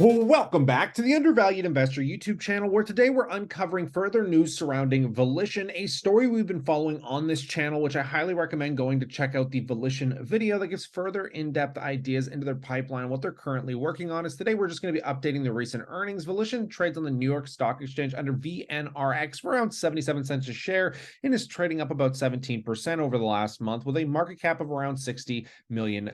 Well, welcome back to the Undervalued Investor YouTube channel, where today we're uncovering further news surrounding Volition, a story we've been following on this channel, which I highly recommend going to check out the Volition video that gives further in-depth ideas into their pipeline and what they're currently working on. As today we're just going to be updating the recent earnings. Volition trades on the New York Stock Exchange under VNRX for around 77 cents a share and is trading up about 17% over the last month with a market cap of around $60 million.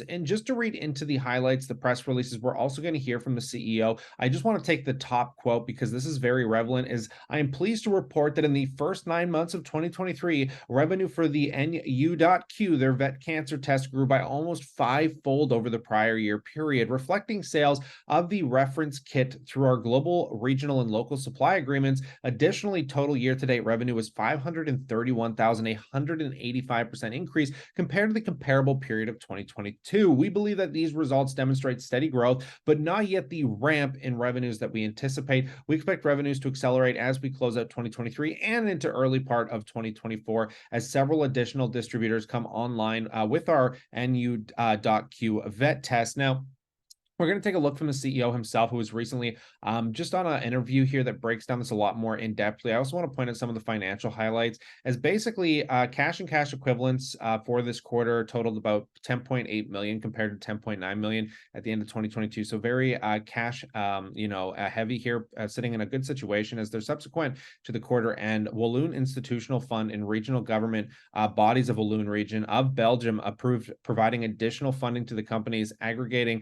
And just to read into the highlights, the press releases, we're also going to hear from the CEO. I just want to take the top quote because this is very relevant. Is I am pleased to report that in the first 9 months of 2023, revenue for the NU.Q, their vet cancer test, grew by almost five-fold over the prior year period, reflecting sales of the reference kit through our global, regional, and local supply agreements. Additionally, total year-to-date revenue was $531,000, a 185% increase compared to the comparable period of 2022. We believe that these results demonstrate steady growth, but not yet the ramp in revenues that we anticipate. We expect revenues to accelerate as we close out 2023 and into early part of 2024 as several additional distributors come online with our NU.Q vet test. Now, we're going to take a look from the CEO himself, who was recently just on an interview here that breaks down this a lot more in-depthly. I also want to point out some of the financial highlights, as basically cash and cash equivalents for this quarter totaled about 10.8 million compared to 10.9 million at the end of 2022. So very cash, heavy here, sitting in a good situation as they're subsequent to the quarter end. Walloon Institutional Fund and regional government bodies of Walloon region of Belgium approved providing additional funding to the companies, aggregating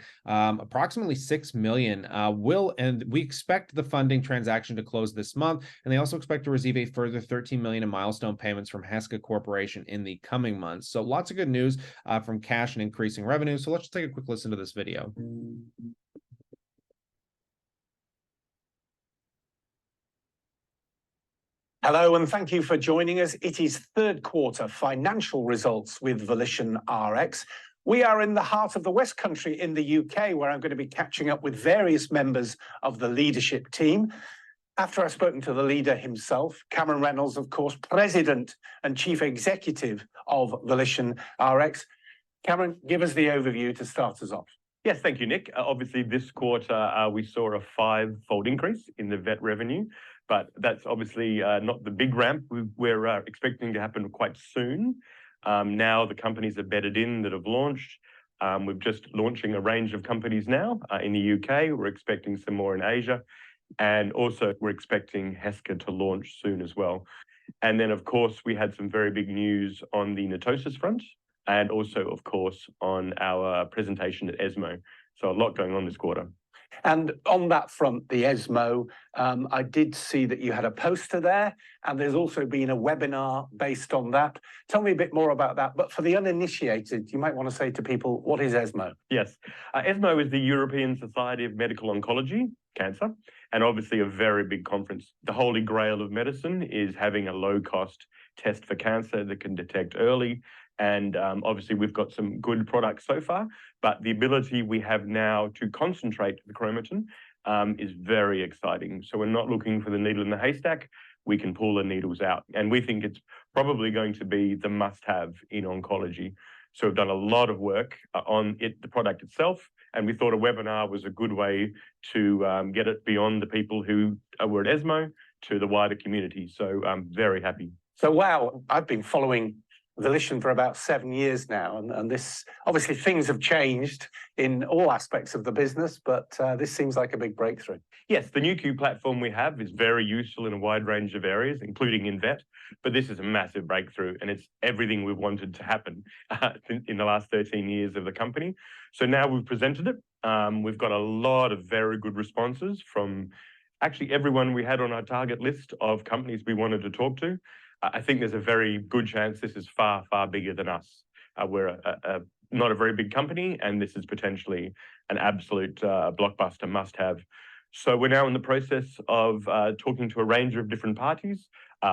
approximately 6 million. And we expect the funding transaction to close this month, and they also expect to receive a further 13 million in milestone payments from Heska Corporation in the coming months. So lots of good news from cash and increasing revenue. So let's just take a quick listen to this video. Hello, and thank you for joining us. It is third quarter financial results with Volition RX. We are in the heart of the West Country in the UK, where I'm going to be catching up with various members of the leadership team. After I've spoken to the leader himself, Cameron Reynolds, of course, President and Chief Executive of Volition RX. Cameron, give us the overview to start us off. Yes, thank you, Nick. Obviously, this quarter, we saw a five-fold increase in the vet revenue, but that's obviously not the big ramp we're expecting to happen quite soon. Now the companies are bedded in that have launched. We're just launching a range of companies now in the UK. We're expecting some more in Asia. And also we're expecting Heska to launch soon as well. And then, of course, we had some very big news on the NETosis front and also, of course, on our presentation at ESMO. So a lot going on this quarter. And on that front, the ESMO, I did see that you had a poster there, and there's also been a webinar based on that. Tell me a bit more about that. But for the uninitiated, you might want to say to people, what is ESMO? Yes, ESMO is the European Society of Medical Oncology, Cancer, and obviously a very big conference. The holy grail of medicine is having a low-cost test for cancer that can detect early. And obviously, we've got some good products so far, but the ability we have now to concentrate the chromatin is very exciting. So we're not looking for the needle in the haystack. We can pull the needles out. And we think it's probably going to be the must-have in oncology. So we've done a lot of work on the product itself, and we thought a webinar was a good way to get it beyond the people who were at ESMO to the wider community. So I'm very happy. So, wow, I've been following Volition for about 7 years now, and this obviously things have changed in all aspects of the business, but this seems like a big breakthrough. Yes, the NETosis platform we have is very useful in a wide range of areas, including in vet, but this is a massive breakthrough, and it's everything we've wanted to happen in the last 13 years of the company. So now we've presented it. We've got a lot of very good responses from actually everyone we had on our target list of companies we wanted to talk to. I think there's a very good chance this is far, far bigger than us. We're not a very big company, and this is potentially an absolute blockbuster must-have. So we're now in the process of talking to a range of different parties,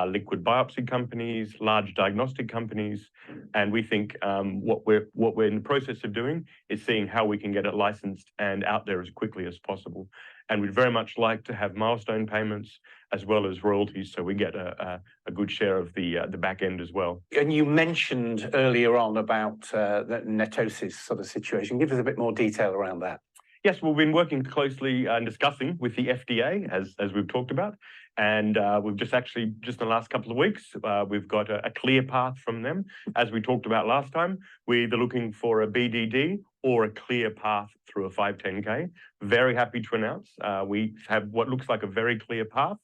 liquid biopsy companies, large diagnostic companies, and we think what we're in the process of doing is seeing how we can get it licensed and out there as quickly as possible. And we'd very much like to have milestone payments as well as royalties, so we get a good share of the back end as well. And you mentioned earlier on about the NETosis sort of situation. Give us a bit more detail around that. Yes, we've been working closely and discussing with the FDA, as we've talked about, and we've just in the last couple of weeks, we've got a clear path from them. As we talked about last time, we're either looking for a BDD or a clear path through a 510K. Very happy to announce we have what looks like a very clear path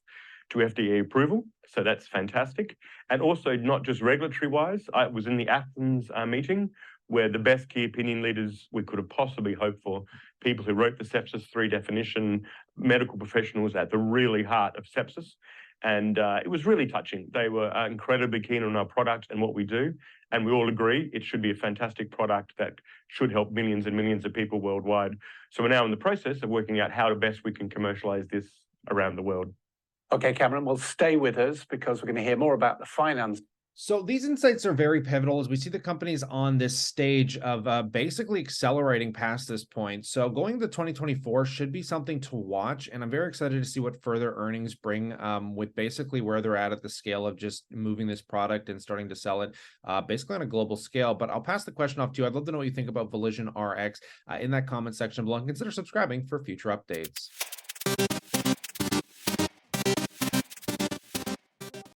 to FDA approval. So that's fantastic. And also not just regulatory-wise, I was in the Athens meeting where the best key opinion leaders we could have possibly hoped for, people who wrote the Sepsis 3 definition, medical professionals at the really heart of sepsis. And it was really touching. They were incredibly keen on our product and what we do. And we all agree it should be a fantastic product that should help millions and millions of people worldwide. So we're now in the process of working out how best we can commercialize this around the world. Okay, Cameron, well, stay with us because we're going to hear more about the finance. So these insights are very pivotal as we see the companies on this stage of basically accelerating past this point. So going to 2024 should be something to watch. And I'm very excited to see what further earnings bring with basically where they're at the scale of just moving this product and starting to sell it basically on a global scale. But I'll pass the question off to you. I'd love to know what you think about Volition RX in that comment section below, and consider subscribing for future updates.